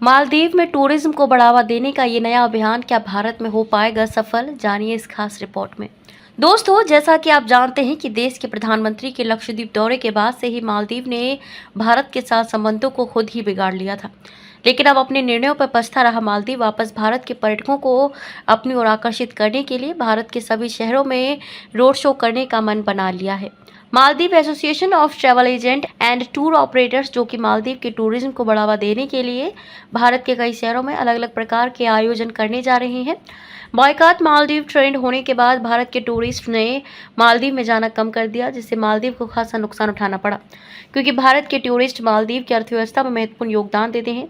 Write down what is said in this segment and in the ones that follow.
मालदीव में टूरिज्म को बढ़ावा देने का ये नया अभियान क्या भारत में हो पाएगा सफल, जानिए इस खास रिपोर्ट में। दोस्तों, जैसा कि आप जानते हैं कि देश के प्रधानमंत्री के लक्षद्वीप दौरे के बाद से ही मालदीव ने भारत के साथ संबंधों को खुद ही बिगाड़ लिया था। लेकिन अब अपने निर्णयों पर पछता रहा मालदीव वापस भारत के पर्यटकों को अपनी ओर आकर्षित करने के लिए भारत के सभी शहरों में रोड शो करने का मन बना लिया है। Maldives association of travel agent and tour operators, जो कि मालदीव के टूरिज्म को बढ़ावा देने के लिए भारत के कई शहरों में अलग अलग प्रकार के आयोजन करने जा रहे हैं। बॉयकॉट मालदीव ट्रेंड होने के बाद भारत के टूरिस्ट ने मालदीव में जाना कम कर दिया, जिससे मालदीव को खासा नुकसान उठाना पड़ा, क्योंकि भारत के टूरिस्ट मालदीव की अर्थव्यवस्था में महत्वपूर्ण योगदान देते हैं।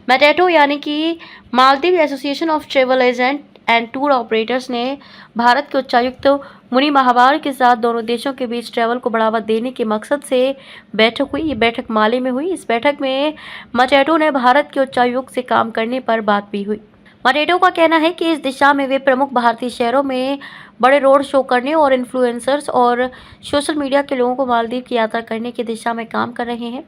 मैटेटो यानी कि Maldives association of travel agent and tour operators ने भारत के उच्चायुक्त मुनि महावार के साथ दोनों देशों के बीच ट्रैवल को बढ़ावा देने के मकसद से बैठक हुई। ये बैठक माले में हुई। इस बैठक में मैटेटो ने भारत के उच्चायुक्त से काम करने पर बात भी हुई। मैटेटो का कहना है कि इस दिशा में वे प्रमुख भारतीय शहरों में बड़े रोड शो करने और इन्फ्लुएंसर्स और सोशल मीडिया के लोगों को मालदीव की यात्रा करने की दिशा में काम कर रहे हैं।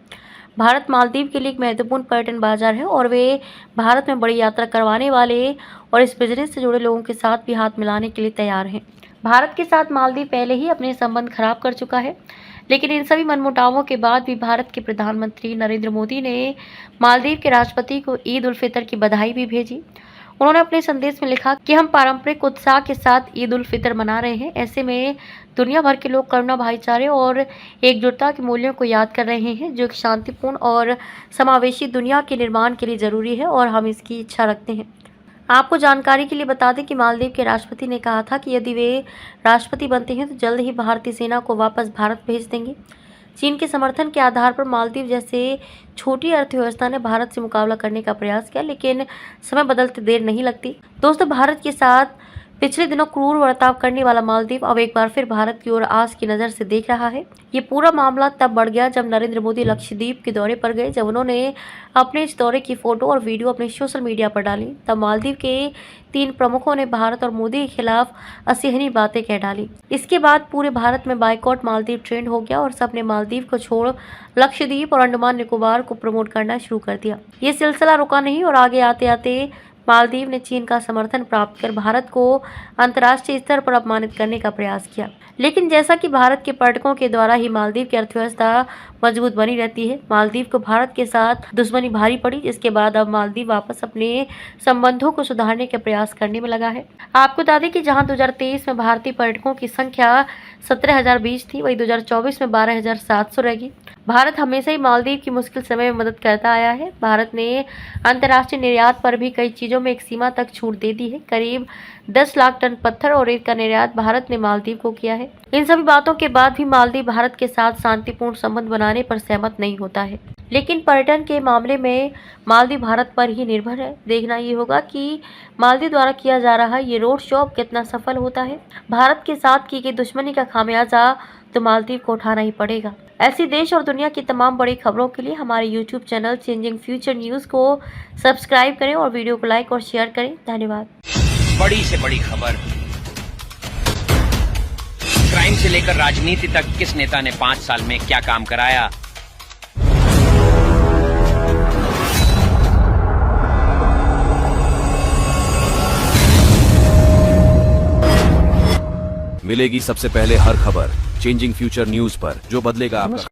भारत मालदीव के लिए एक महत्वपूर्ण पर्यटन बाजार है और वे भारत में बड़ी यात्रा करवाने वाले और इस बिजनेस से जुड़े लोगों के साथ भी हाथ मिलाने के लिए तैयार हैं। भारत के साथ मालदीव पहले ही अपने संबंध खराब कर चुका है, लेकिन इन सभी मनमुटावों के बाद भी भारत के प्रधानमंत्री नरेंद्र मोदी ने मालदीव के राष्ट्रपति को ईद उल फितर की बधाई भी भेजी। उन्होंने अपने संदेश में लिखा कि हम पारंपरिक उत्साह के साथ ईद उल फितर मना रहे हैं। ऐसे में दुनिया भर के लोग करुणा, भाईचारे और एकजुटता के मूल्यों को याद कर रहे हैं, जो एक शांतिपूर्ण और समावेशी दुनिया के निर्माण के लिए जरूरी है, और हम इसकी इच्छा रखते हैं। आपको जानकारी के लिए बता दें कि मालदीव के राष्ट्रपति ने कहा था कि यदि वे राष्ट्रपति बनते हैं तो जल्द ही भारतीय सेना को वापस भारत भेज देंगे। चीन के समर्थन के आधार पर मालदीव जैसे छोटी अर्थव्यवस्था ने भारत से मुकाबला करने का प्रयास किया, लेकिन समय बदलते देर नहीं लगती। दोस्तों, भारत के साथ पिछले दिनों क्रूर बर्ताव करने वाला मालदीव अब एक बार फिर भारत की ओर आस की नज़र से देख रहा है। ये पूरा मामला तब बढ़ गया जब नरेंद्र मोदी लक्षद्वीप के दौरे पर गए। जब उन्होंने अपने इस दौरे की फोटो और वीडियो अपने सोशल मीडिया पर डाली, तब मालदीव के 3 प्रमुखों ने भारत और मोदी के खिलाफ असहनीय बातें कह डाली। इसके बाद पूरे भारत में बायकॉट मालदीव ट्रेंड हो गया और सबने मालदीव को छोड़ लक्षद्वीप और अंडमान निकोबार को प्रमोट करना शुरू कर दिया। ये सिलसिला रुका नहीं और आगे आते आते मालदीव ने चीन का समर्थन प्राप्त कर भारत को अंतर्राष्ट्रीय स्तर पर अपमानित करने का प्रयास किया। लेकिन जैसा कि भारत के पर्यटकों के द्वारा ही मालदीव की अर्थव्यवस्था मजबूत बनी रहती है, मालदीव को भारत के साथ दुश्मनी भारी पड़ी, जिसके बाद अब मालदीव वापस अपने संबंधों को सुधारने के प्रयास करने में लगा है। आपको बता दें कि जहां 2023 में भारतीय पर्यटकों की संख्या 17,020 थी, वही 2024 में 12,700 रहेगी। भारत हमेशा ही मालदीव की मुश्किल समय में मदद करता आया है। भारत ने अंतर्राष्ट्रीय निर्यात पर भी कई चीजों में एक सीमा तक छूट दे दी है। करीब 10 लाख टन पत्थर और रेत का निर्यात भारत ने मालदीव को किया है। इन सभी बातों के बाद भी मालदीव भारत के साथ शांतिपूर्ण संबंध बनाने पर सहमत नहीं होता है। लेकिन पर्यटन के मामले में मालदीव भारत पर ही निर्भर है। देखना ये होगा कि मालदीव द्वारा किया जा रहा ये रोड शो कितना सफल होता है। भारत के साथ की गई दुश्मनी का खामियाजा तो मालदीव को उठाना ही पड़ेगा। ऐसी देश और दुनिया की तमाम बड़ी खबरों के लिए हमारे YouTube channel changing future news को सब्सक्राइब करें और वीडियो को लाइक और शेयर करें। धन्यवाद। बड़ी से बड़ी खबर, क्राइम से लेकर राजनीति तक किस नेता ने 5 साल में क्या काम कराया। मिलेगी सबसे पहले हर खबर चेंजिंग फ्यूचर न्यूज पर, जो बदलेगा आपका